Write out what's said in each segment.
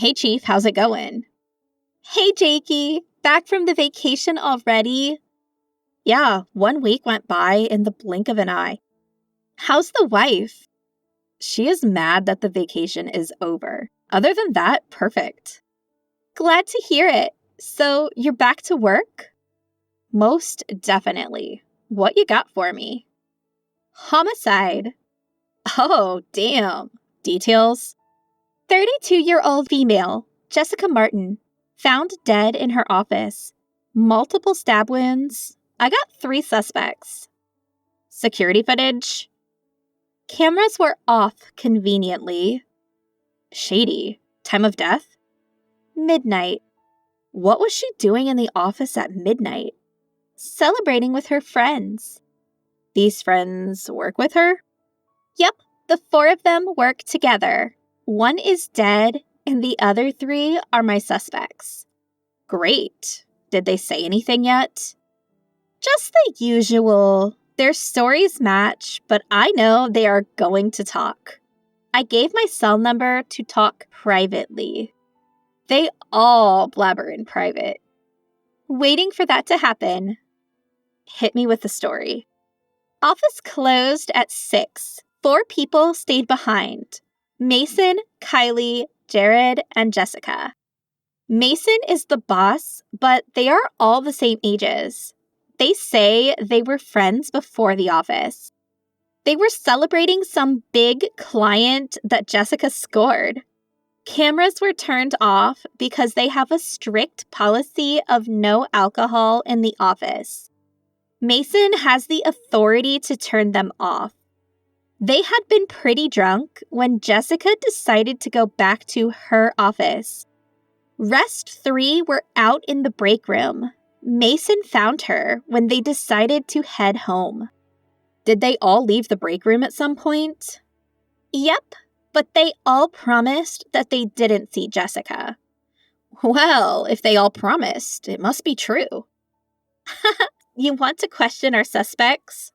Hey, Chief, how's it going? Hey, Jakey, back from the vacation already? Yeah, 1 week went by in the blink of an eye. How's the wife? She is mad that the vacation is over. Other than that, perfect. Glad to hear it. So, you're back to work? Most definitely. What you got for me? Homicide. Oh, damn. Details? 32-year-old female, Jessica Martin, found dead in her office. Multiple stab wounds. I got 3 suspects. Security footage? Cameras were off conveniently. Shady. Time of death? Midnight. What was she doing in the office at midnight? Celebrating with her friends. These friends work with her? Yep, the 4 of them work together. 1 is dead, and the other 3 are my suspects. Great. Did they say anything yet? Just the usual. Their stories match, but I know they are going to talk. I gave my cell number to talk privately. They all blabber in private. Waiting for that to happen. Hit me with the story. Office closed at 6. 4 people stayed behind. Mason, Kylie, Jared, and Jessica. Mason is the boss, but they are all the same ages. They say they were friends before the office. They were celebrating some big client that Jessica scored. Cameras were turned off because they have a strict policy of no alcohol in the office. Mason has the authority to turn them off. They had been pretty drunk when Jessica decided to go back to her office. Rest 3 were out in the break room. Mason found her when they decided to head home. Did they all leave the break room at some point? Yep, but they all promised that they didn't see Jessica. Well, if they all promised, it must be true. You want to question our suspects?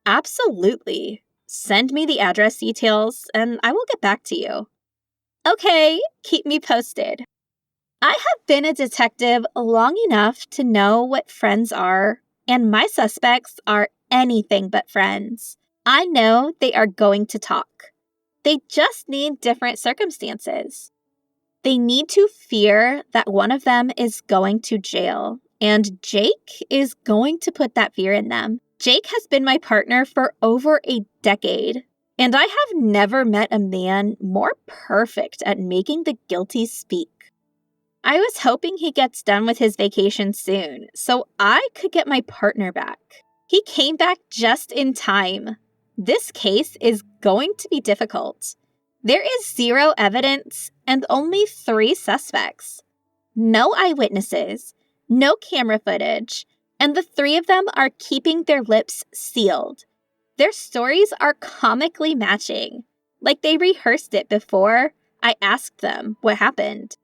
Absolutely. Send me the address details, and I will get back to you. Okay, keep me posted. I have been a detective long enough to know what friends are, and my suspects are anything but friends. I know they are going to talk. They just need different circumstances. They need to fear that one of them is going to jail, and Jake is going to put that fear in them. Jake has been my partner for over a decade, and I have never met a man more perfect at making the guilty speak. I was hoping he gets done with his vacation soon, so I could get my partner back. He came back just in time. This case is going to be difficult. There is 0 evidence and only 3 suspects. No eyewitnesses, no camera footage, and the 3 of them are keeping their lips sealed. Their stories are comically matching, like they rehearsed it before I asked them what happened.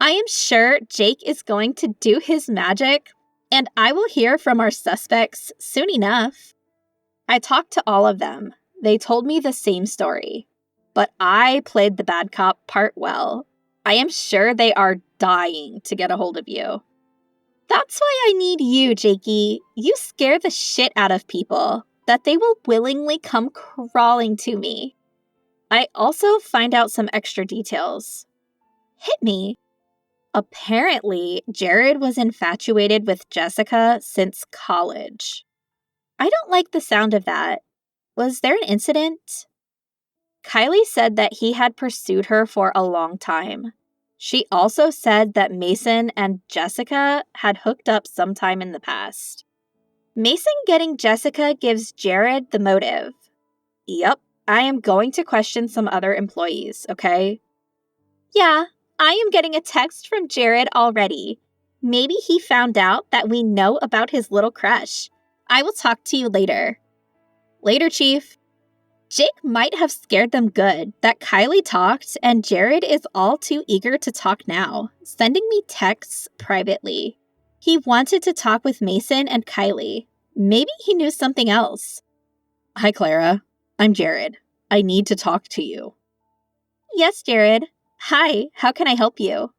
I am sure Jake is going to do his magic, and I will hear from our suspects soon enough. I talked to all of them. They told me the same story, but I played the bad cop part well. I am sure they are dying to get a hold of you. That's why I need you, Jakey. You scare the shit out of people, that they will willingly come crawling to me. I also find out some extra details. Hit me. Apparently, Jared was infatuated with Jessica since college. I don't like the sound of that. Was there an incident? Kylie said that he had pursued her for a long time. She also said that Mason and Jessica had hooked up sometime in the past. Mason getting Jessica gives Jared the motive. Yep, I am going to question some other employees, okay? Yeah, I am getting a text from Jared already. Maybe he found out that we know about his little crush. I will talk to you later. Later, Chief. Jake might have scared them good that Kylie talked, and Jared is all too eager to talk now, sending me texts privately. He wanted to talk with Mason and Kylie. Maybe he knew something else. Hi, Clara. I'm Jared. I need to talk to you. Yes, Jared. Hi, how can I help you?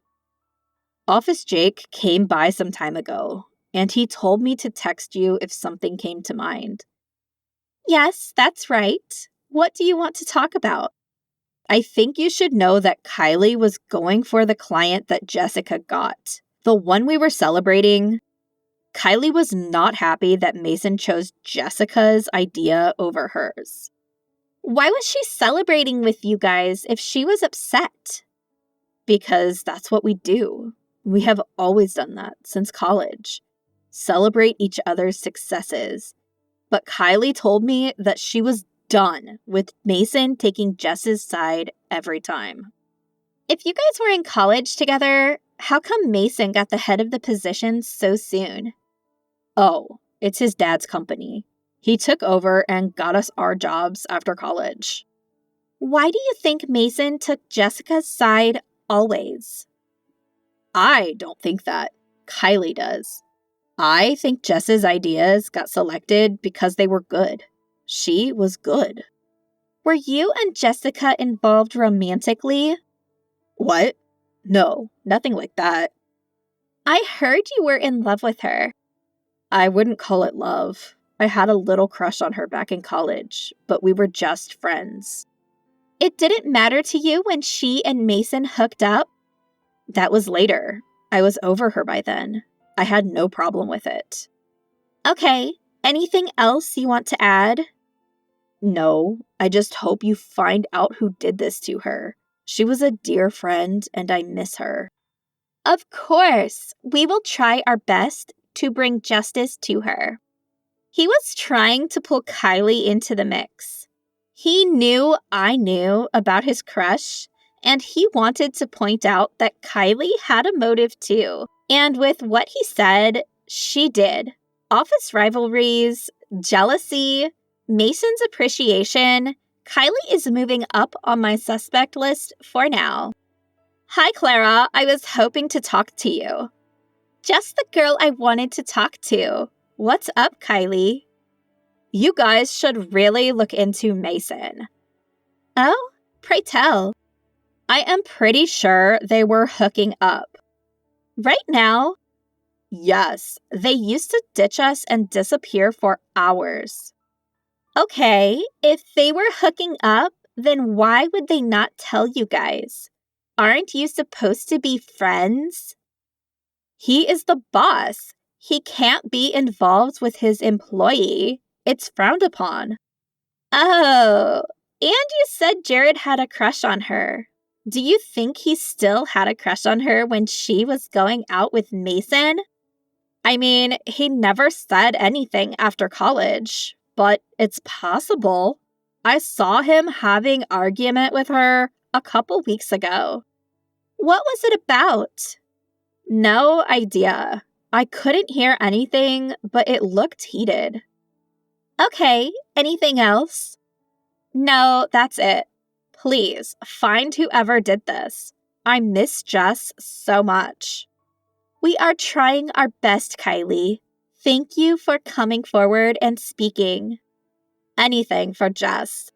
Office Jake came by some time ago, and he told me to text you if something came to mind. Yes, that's right. What do you want to talk about? I think you should know that Kylie was going for the client that Jessica got. The one we were celebrating. Kylie was not happy that Mason chose Jessica's idea over hers. Why was she celebrating with you guys if she was upset? Because that's what we do. We have always done that since college. Celebrate each other's successes. But Kylie told me that she was done with Mason taking Jess's side every time. If you guys were in college together, how come Mason got the head of the position so soon? Oh, it's his dad's company. He took over and got us our jobs after college. Why do you think Mason took Jessica's side always? I don't think that. Kylie does. I think Jess's ideas got selected because they were good. She was good. Were you and Jessica involved romantically? What? No, nothing like that. I heard you were in love with her. I wouldn't call it love. I had a little crush on her back in college, but we were just friends. It didn't matter to you when she and Mason hooked up? That was later. I was over her by then. I had no problem with it. Okay, anything else you want to add? No, I just hope you find out who did this to her. She was a dear friend, and I miss her. Of course, we will try our best to bring justice to her. He was trying to pull Kylie into the mix. He knew I knew about his crush, and he wanted to point out that Kylie had a motive too. And with what he said, she did. Office rivalries, jealousy, Mason's appreciation, Kylie is moving up on my suspect list for now. Hi, Clara. I was hoping to talk to you. Just the girl I wanted to talk to. What's up, Kylie? You guys should really look into Mason. Oh, pray tell. I am pretty sure they were hooking up. Right now? Yes, they used to ditch us and disappear for hours. Okay, if they were hooking up, then why would they not tell you guys? Aren't you supposed to be friends? He is the boss. He can't be involved with his employee. It's frowned upon. Oh, and you said Jared had a crush on her. Do you think he still had a crush on her when she was going out with Mason? I mean, he never said anything after college, but it's possible. I saw him having argument with her a couple weeks ago. What was it about? No idea. I couldn't hear anything, but it looked heated. Okay, anything else? No, that's it. Please, find whoever did this. I miss Jess so much. We are trying our best, Kylie. Thank you for coming forward and speaking. Anything for Jess.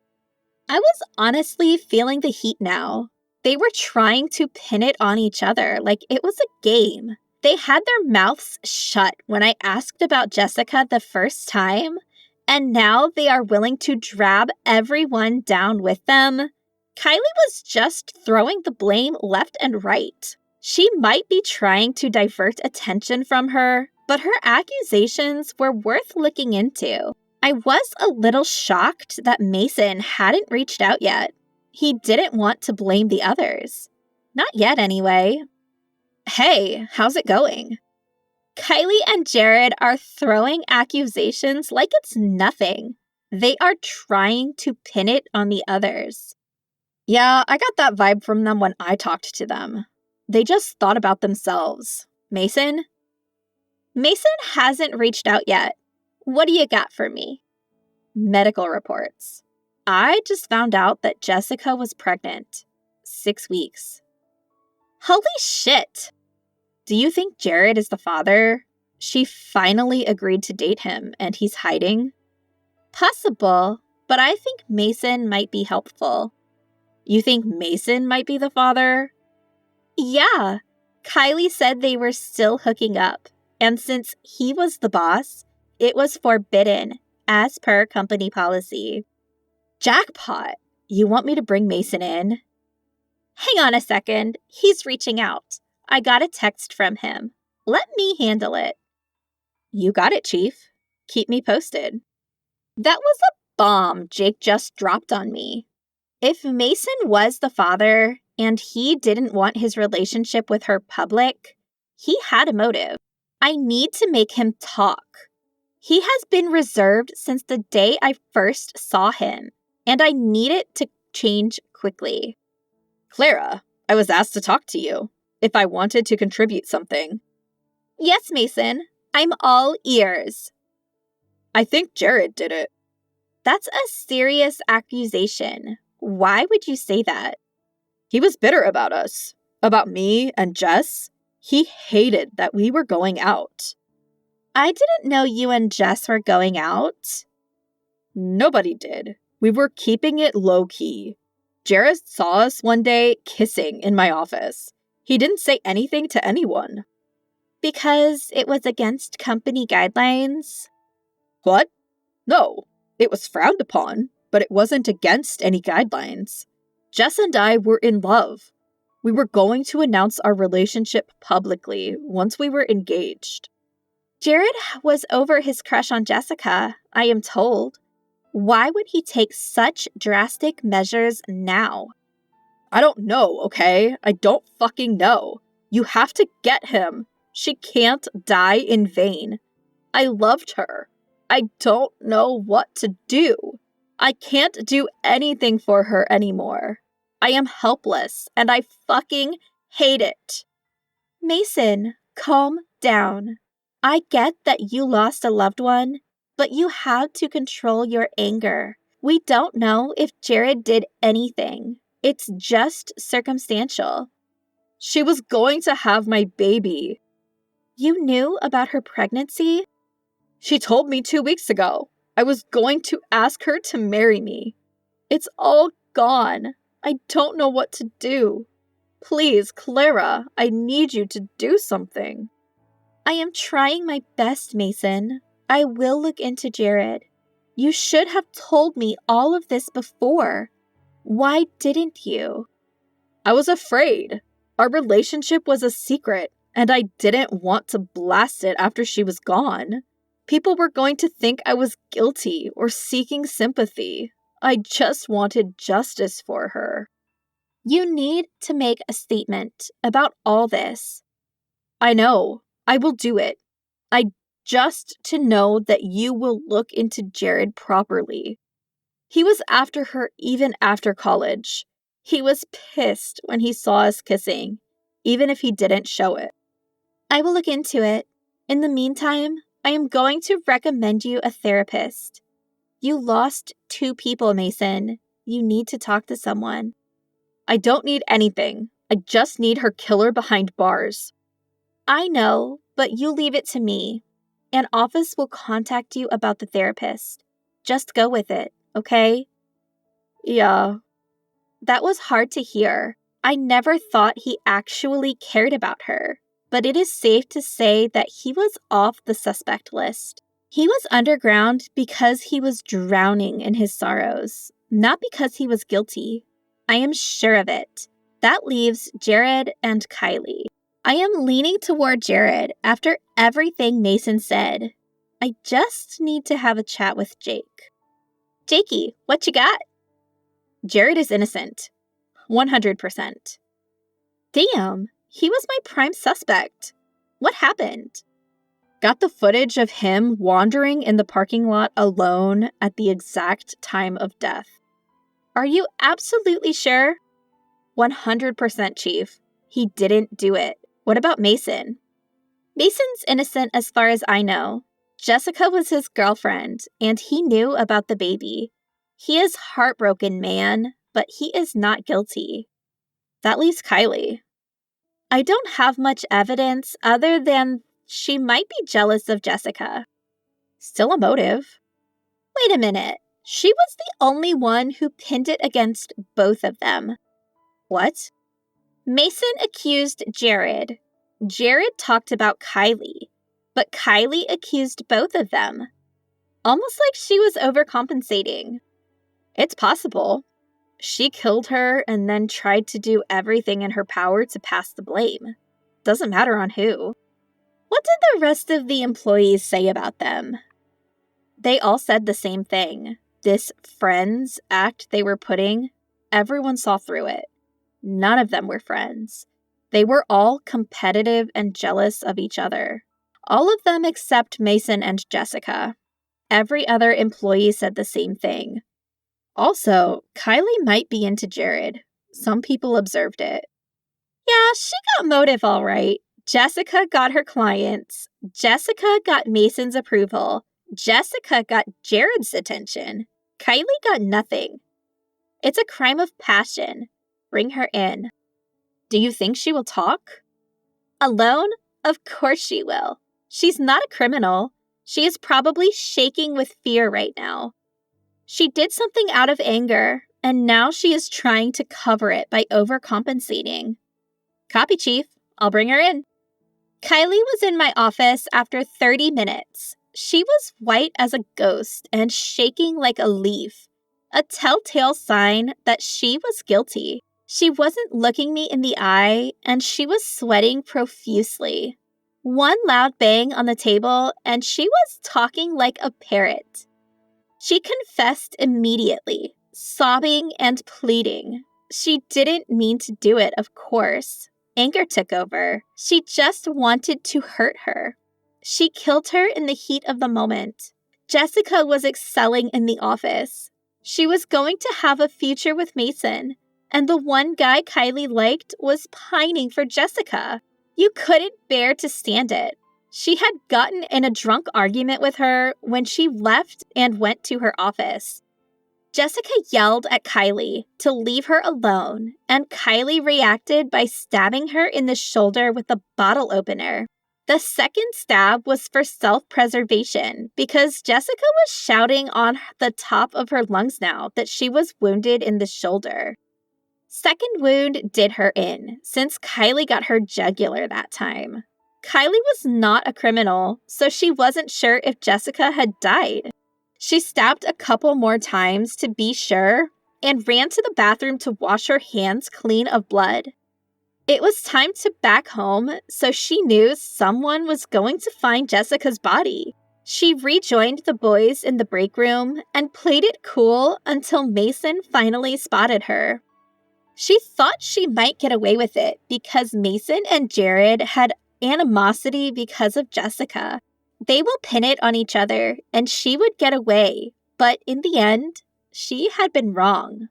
I was honestly feeling the heat now. They were trying to pin it on each other like it was a game. They had their mouths shut when I asked about Jessica the first time, and now they are willing to drab everyone down with them. Kylie was just throwing the blame left and right. She might be trying to divert attention from her, but her accusations were worth looking into. I was a little shocked that Mason hadn't reached out yet. He didn't want to blame the others. Not yet, anyway. Hey, how's it going? Kylie and Jared are throwing accusations like it's nothing. They are trying to pin it on the others. Yeah, I got that vibe from them when I talked to them. They just thought about themselves. Mason? Mason hasn't reached out yet. What do you got for me? Medical reports. I just found out that Jessica was pregnant. 6 weeks. Holy shit! Do you think Jared is the father? She finally agreed to date him, and he's hiding? Possible, but I think Mason might be helpful. You think Mason might be the father? Yeah, Kylie said they were still hooking up, and since he was the boss, it was forbidden, as per company policy. Jackpot! You want me to bring Mason in? Hang on a second, he's reaching out. I got a text from him. Let me handle it. You got it, Chief. Keep me posted. That was a bomb Jake just dropped on me. If Mason was the father and he didn't want his relationship with her public, he had a motive. I need to make him talk. He has been reserved since the day I first saw him, and I need it to change quickly. Clara, I was asked to talk to you if I wanted to contribute something. Yes, Mason. I'm all ears. I think Jared did it. That's a serious accusation. Why would you say that? He was bitter about us, about me and Jess. He hated that we were going out. I didn't know you and Jess were going out. Nobody did. We were keeping it low-key. Jared saw us one day kissing in my office. He didn't say anything to anyone. Because it was against company guidelines? What? No, it was frowned upon, but it wasn't against any guidelines. Jess and I were in love. We were going to announce our relationship publicly once we were engaged. Jared was over his crush on Jessica, I am told. Why would he take such drastic measures now? I don't know, okay? I don't fucking know. You have to get him. She can't die in vain. I loved her. I don't know what to do. I can't do anything for her anymore. I am helpless, and I fucking hate it. Mason, calm down. I get that you lost a loved one, but you have to control your anger. We don't know if Jared did anything. It's just circumstantial. She was going to have my baby. You knew about her pregnancy? She told me 2 weeks ago. I was going to ask her to marry me. It's all gone. I don't know what to do. Please, Clara, I need you to do something. I am trying my best, Mason. I will look into Jared. You should have told me all of this before. Why didn't you? I was afraid. Our relationship was a secret, and I didn't want to blast it after she was gone. People were going to think I was guilty or seeking sympathy. I just wanted justice for her. You need to make a statement about all this. I know. I will do it. I just to know that you will look into Jared properly. He was after her even after college. He was pissed when he saw us kissing, even if he didn't show it. I will look into it. In the meantime, I am going to recommend you a therapist. You lost 2 people, Mason. You need to talk to someone. I don't need anything. I just need her killer behind bars. I know, but you leave it to me. An office will contact you about the therapist. Just go with it, okay? Yeah. That was hard to hear. I never thought he actually cared about her, but it is safe to say that he was off the suspect list. He was underground because he was drowning in his sorrows, not because he was guilty. I am sure of it. That leaves Jared and Kylie. I am leaning toward Jared after everything Mason said. I just need to have a chat with Jake. Jakey, what you got? Jared is innocent. 100%. Damn, he was my prime suspect. What happened? Got the footage of him wandering in the parking lot alone at the exact time of death. Are you absolutely sure? 100%, Chief. He didn't do it. What about Mason? Mason's innocent as far as I know. Jessica was his girlfriend, and he knew about the baby. He is heartbroken, man, but he is not guilty. That leaves Kylie. I don't have much evidence other than she might be jealous of Jessica. Still a motive. Wait a minute. She was the only one who pinned it against both of them. What? Mason accused Jared. Jared talked about Kylie, but Kylie accused both of them. Almost like she was overcompensating. It's possible. She killed her and then tried to do everything in her power to pass the blame. Doesn't matter on who. What did the rest of the employees say about them? They all said the same thing. This friends act they were putting, everyone saw through it. None of them were friends. They were all competitive and jealous of each other. All of them except Mason and Jessica. Every other employee said the same thing. Also, Kylie might be into Jared. Some people observed it. Yeah, she got motive all right. Jessica got her clients. Jessica got Mason's approval. Jessica got Jared's attention. Kylie got nothing. It's a crime of passion. Bring her in. Do you think she will talk? Alone? Of course she will. She's not a criminal. She is probably shaking with fear right now. She did something out of anger, and now she is trying to cover it by overcompensating. Copy, Chief. I'll bring her in. Kylie was in my office after 30 minutes. She was white as a ghost and shaking like a leaf, a telltale sign that she was guilty. She wasn't looking me in the eye, and she was sweating profusely. One loud bang on the table, and she was talking like a parrot. She confessed immediately, sobbing and pleading. She didn't mean to do it, of course. Anger took over. She just wanted to hurt her. She killed her in the heat of the moment. Jessica was excelling in the office. She was going to have a future with Mason, and the one guy Kylie liked was pining for Jessica. You couldn't bear to stand it. She had gotten in a drunk argument with her when she left and went to her office. Jessica yelled at Kylie to leave her alone, and Kylie reacted by stabbing her in the shoulder with a bottle opener. The second stab was for self-preservation because Jessica was shouting on the top of her lungs now that she was wounded in the shoulder. Second wound did her in, since Kylie got her jugular that time. Kylie was not a criminal, so she wasn't sure if Jessica had died. She stabbed a couple more times to be sure and ran to the bathroom to wash her hands clean of blood. It was time to back home, so she knew someone was going to find Jessica's body. She rejoined the boys in the break room and played it cool until Mason finally spotted her. She thought she might get away with it because Mason and Jared had animosity because of Jessica. They will pin it on each other, and she would get away. But in the end, she had been wrong.